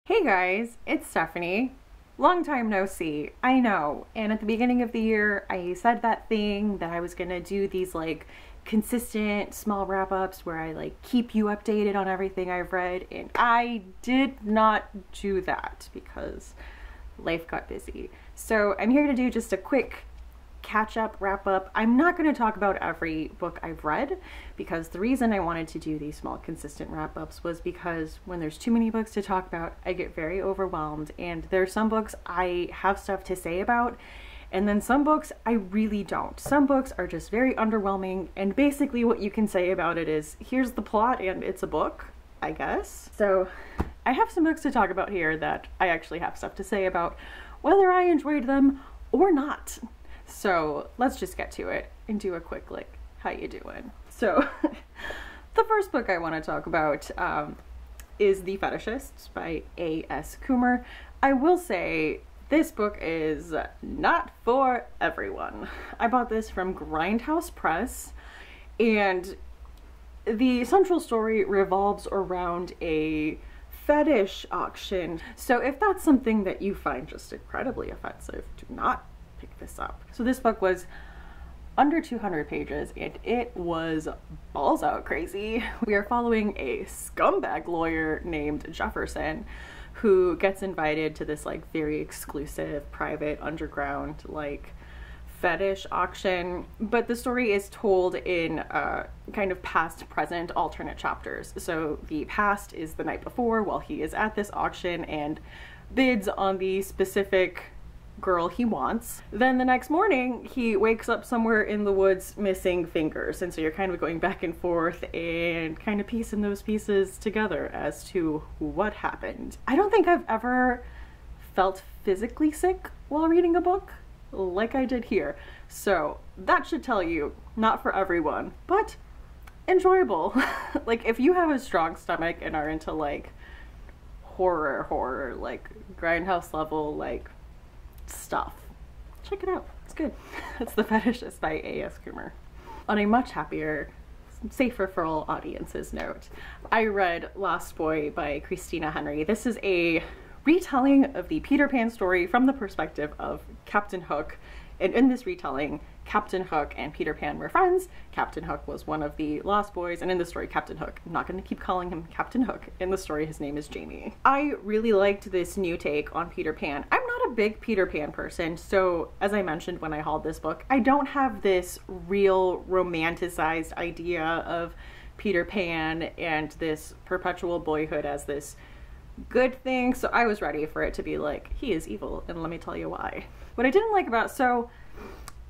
Hey guys, it's Stephanie. Long time no see, I know. And at the beginning of the year, I said that thing that I was gonna do these like consistent small wrap-ups where I like keep you updated on everything I've read, and I did not do that because life got busy. So I'm here to do just a quick catch-up, wrap-up. I'm not going to talk about every book I've read, because the reason I wanted to do these small consistent wrap-ups was because when there's too many books to talk about, I get very overwhelmed, and there are some books I have stuff to say about, and then some books I really don't. Some books are just very underwhelming, and basically what you can say about it is, here's the plot and it's a book, I guess. So I have some books to talk about here that I actually have stuff to say about, whether I enjoyed them or not. So let's just get to it and do a quick like, how you doing? So the first book I want to talk about is The Fetishists by AS Coomer. I will say this book is not for everyone. I bought this from Grindhouse Press, and the central story revolves around a fetish auction. So if that's something that you find just incredibly offensive, do not pick this up. So this book was under 200 pages and it was balls out crazy. We are following a scumbag lawyer named Jefferson who gets invited to this like very exclusive private underground like fetish auction, but the story is told in kind of past present alternate chapters. So the past is the night before while he is at this auction and bids on the specific girl he wants. Then the next morning he wakes up somewhere in the woods missing fingers, and so you're kind of going back and forth and kind of piecing those pieces together as to what happened. I don't think I've ever felt physically sick while reading a book like I did here, so that should tell you not for everyone, but enjoyable. Like if you have a strong stomach and are into like horror like Grindhouse level like stuff, check it out, it's good. It's The Fetishists by AS Coomer. On a much happier, safer for all audiences note, I read Lost Boy by Christina Henry. This is a retelling of the Peter Pan story from the perspective of Captain Hook, and in this retelling Captain Hook and Peter Pan were friends. Captain Hook was one of the Lost Boys, and in the story Captain Hook, I'm not going to keep calling him Captain Hook, in the story his name is Jamie. I really liked this new take on Peter Pan. I'm not a big Peter Pan person, so as I mentioned when I hauled this book, I don't have this real romanticized idea of Peter Pan and this perpetual boyhood as this good thing, so I was ready for it to be like, he is evil, and let me tell you why. What I didn't like about, so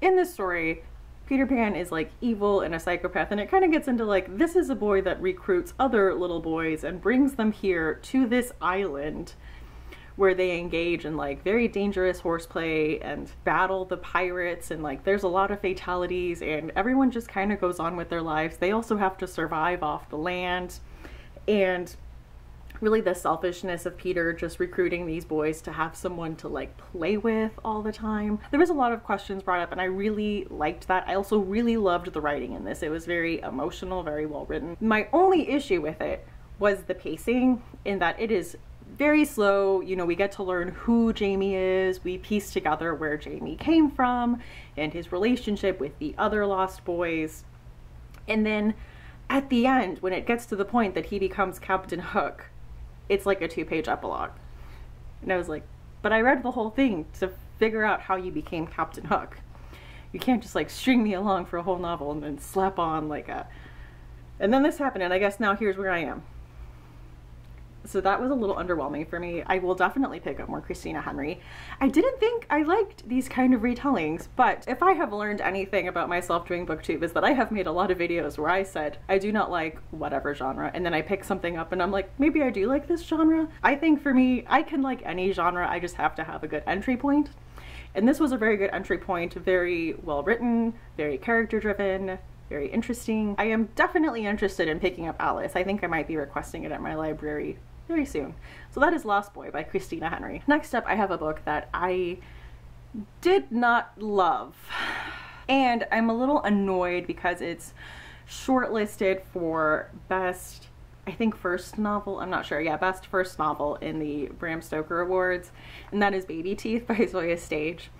in this story, Peter Pan is like evil and a psychopath, and it kind of gets into like, this is a boy that recruits other little boys and brings them here to this island where they engage in like very dangerous horseplay and battle the pirates, and like there's a lot of fatalities and everyone just kind of goes on with their lives. They also have to survive off the land, and really the selfishness of Peter just recruiting these boys to have someone to like play with all the time. There was a lot of questions brought up and I really liked that. I also really loved the writing in this. It was very emotional, very well written. My only issue with it was the pacing, in that it is very slow. You know, we get to learn who Jamie is, we piece together where Jamie came from and his relationship with the other Lost Boys, and then at the end when it gets to the point that he becomes Captain Hook, it's like a 2-page epilogue. And I was like, but I read the whole thing to figure out how you became Captain Hook. You can't just like string me along for a whole novel and then slap on like a, and then this happened and I guess now here's where I am. So that was a little underwhelming for me. I will definitely pick up more Christina Henry. I didn't think I liked these kind of retellings, but if I have learned anything about myself doing booktube, is that I have made a lot of videos where I said I do not like whatever genre, and then I pick something up and I'm like, maybe I do like this genre. I think for me, I can like any genre, I just have to have a good entry point. And this was a very good entry point, very well written, very character driven, very interesting. I am definitely interested in picking up Alice. I think I might be requesting it at my library very soon. So that is Lost Boy by Christina Henry. Next up, I have a book that I did not love, and I'm a little annoyed because it's shortlisted for best I think first novel, I'm not sure, yeah, best first novel in the Bram Stoker Awards, and that is Baby Teeth by Zoje Stage.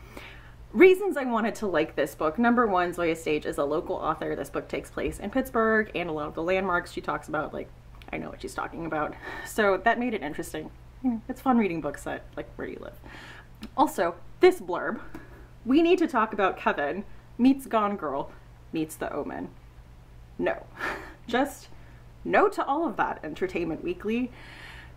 Reasons I wanted to like this book. Number one, Zoje Stage is a local author. This book takes place in Pittsburgh, and a lot of the landmarks she talks about, like, I know what she's talking about. So that made it interesting. It's fun reading books that, like, where you live. Also, this blurb, we need to talk about Kevin meets Gone Girl meets The Omen. No. Just no to all of that, Entertainment Weekly.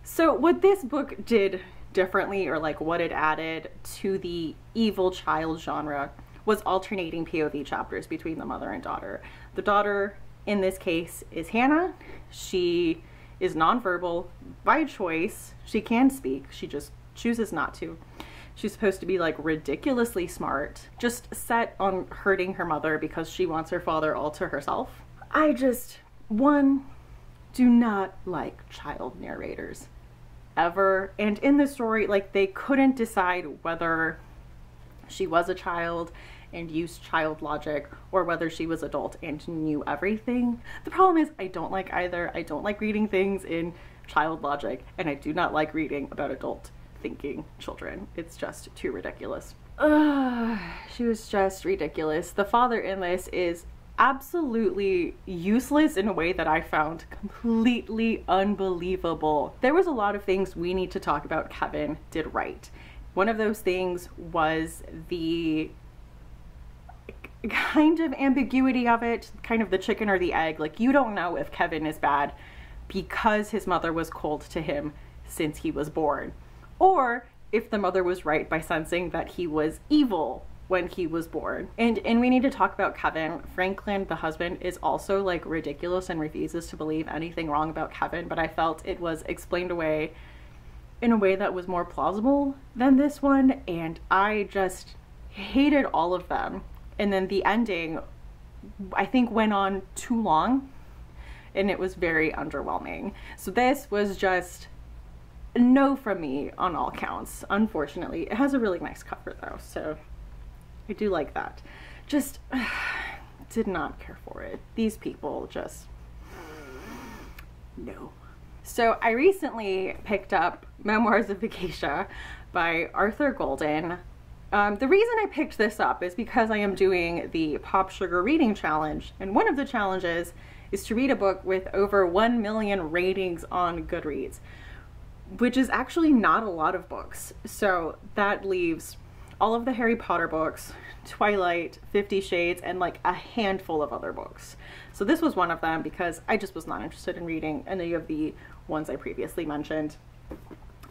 So what this book did differently, or like what it added to the evil child genre, was alternating POV chapters between the mother and daughter. The daughter in this case is Hannah. She is nonverbal by choice. She can speak, she just chooses not to. She's supposed to be like ridiculously smart, just set on hurting her mother because she wants her father all to herself. I just, one, do not like child narrators ever. And in the story, like, they couldn't decide whether she was a child and used child logic or whether she was adult and knew everything. The problem is I don't like either. I don't like reading things in child logic, and I do not like reading about adult thinking children. It's just too ridiculous. She was just ridiculous. The father in this is absolutely useless in a way that I found completely unbelievable. There was a lot of things we need to talk about Kevin did right. One of those things was the kind of ambiguity of it, kind of the chicken or the egg. Like, you don't know if Kevin is bad because his mother was cold to him since he was born, or if the mother was right by sensing that he was evil when he was born. And we need to talk about Kevin. Franklin, the husband, is also like ridiculous and refuses to believe anything wrong about Kevin, but I felt it was explained away in a way that was more plausible than this one, and I just hated all of them. And then the ending, I think, went on too long, and it was very underwhelming. So this was just no from me on all counts, unfortunately. It has a really nice cover though, so I do like that. Just did not care for it. These people just, no. So I recently picked up Memoirs of Geisha by Arthur Golden. The reason I picked this up is because I am doing the Pop Sugar Reading Challenge, and one of the challenges is to read a book with over 1 million ratings on Goodreads, which is actually not a lot of books. So that leaves all of the Harry Potter books, Twilight, 50 Shades, and like a handful of other books. So this was one of them because I just was not interested in reading any of the ones I previously mentioned.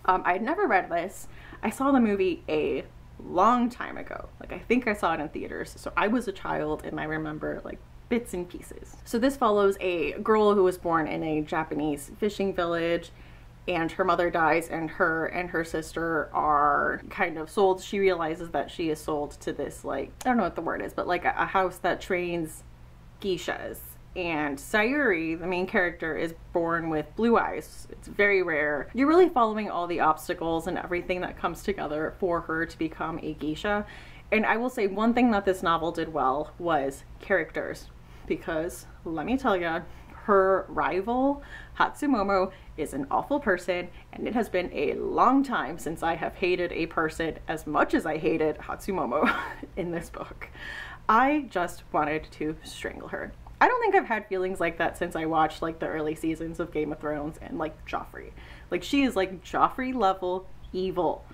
I had never read this. I saw the movie a long time ago. Like, I think I saw it in theaters. So I was a child and I remember like bits and pieces. So this follows a girl who was born in a Japanese fishing village, and her mother dies, and her sister are kind of sold. She realizes that she is sold to this, like, I don't know what the word is, but like a house that trains geishas. And Sayuri, the main character, is born with blue eyes. It's very rare. You're really following all the obstacles and everything that comes together for her to become a geisha. And I will say one thing that this novel did well was characters, because let me tell you, her rival, Hatsumomo, is an awful person, and it has been a long time since I have hated a person as much as I hated Hatsumomo in this book. I just wanted to strangle her. I don't think I've had feelings like that since I watched like the early seasons of Game of Thrones and like Joffrey. Like, she is like Joffrey level evil.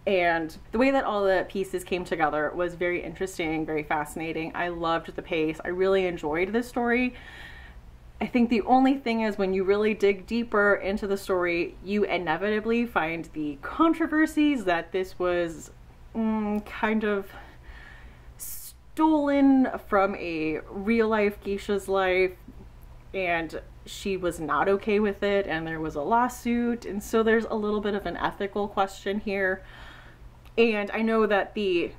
And the way that all the pieces came together was very interesting, very fascinating. I loved the pace. I really enjoyed this story. I think the only thing is, when you really dig deeper into the story, you inevitably find the controversies that this was kind of stolen from a real life geisha's life, and she was not okay with it, and there was a lawsuit, and so there's a little bit of an ethical question here. And I know that the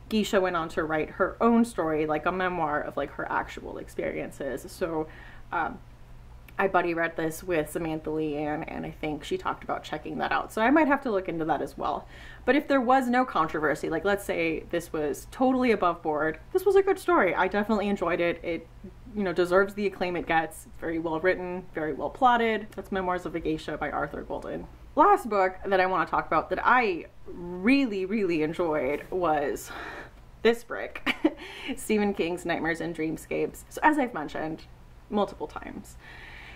geisha went on to write her own story, like a memoir of like her actual experiences. So I buddy read this with Samantha, Leighanne, and I think she talked about checking that out. So I might have to look into that as well. But if there was no controversy, like let's say this was totally above board, this was a good story. I definitely enjoyed it. It you know, deserves the acclaim it gets. It's very well written, very well plotted. That's Memoirs of a Geisha by Arthur Golden. Last book that I want to talk about that I really enjoyed was this brick, Stephen King's Nightmares and Dreamscapes. So as I've mentioned multiple times,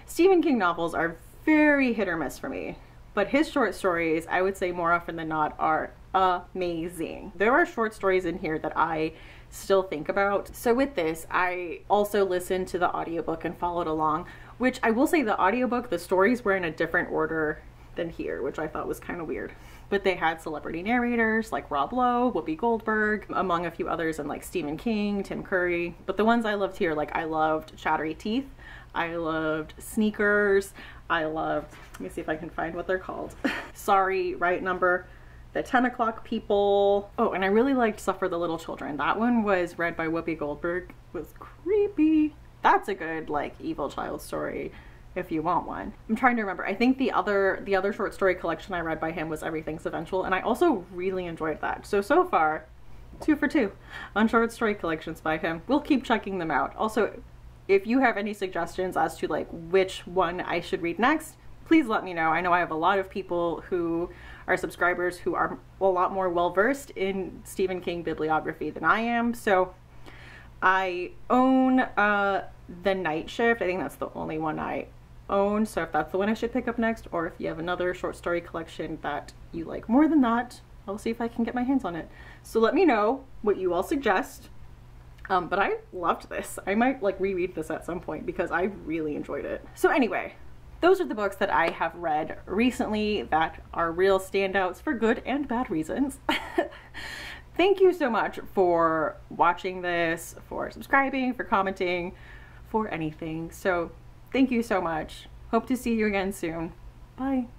Stephen King novels are very hit or miss for me, but his short stories, I would say more often than not, are amazing. There are short stories in here that I still think about. So with this, I also listened to the audiobook and followed along, which I will say the audiobook, the stories were in a different order than here, which I thought was kind of weird. But they had celebrity narrators like Rob Lowe, Whoopi Goldberg, among a few others, and like Stephen King, Tim Curry. But the ones I loved here, like I loved Chattery Teeth, I loved Sneakers, I loved, let me see if I can find what they're called. Sorry, Right Number, The 10 O'Clock People. Oh, and I really liked Suffer the Little Children. That one was read by Whoopi Goldberg. It was creepy. That's a good like evil child story if you want one. I'm trying to remember. I think the other short story collection I read by him was Everything's Eventual, and I also really enjoyed that. So far, 2 for 2 on short story collections by him. We'll keep checking them out. Also, if you have any suggestions as to like which one I should read next, please let me know. I know I have a lot of people who are subscribers who are a lot more well-versed in Stephen King bibliography than I am. So I own The Night Shift. I think that's the only one I own. So if that's the one I should pick up next, or if you have another short story collection that you like more than that, I'll see if I can get my hands on it. So let me know what you all suggest. But I loved this. I might like reread this at some point because I really enjoyed it. So anyway, those are the books that I have read recently that are real standouts for good and bad reasons. Thank you so much for watching this, for subscribing, for commenting, for anything. So thank you so much. Hope to see you again soon. Bye.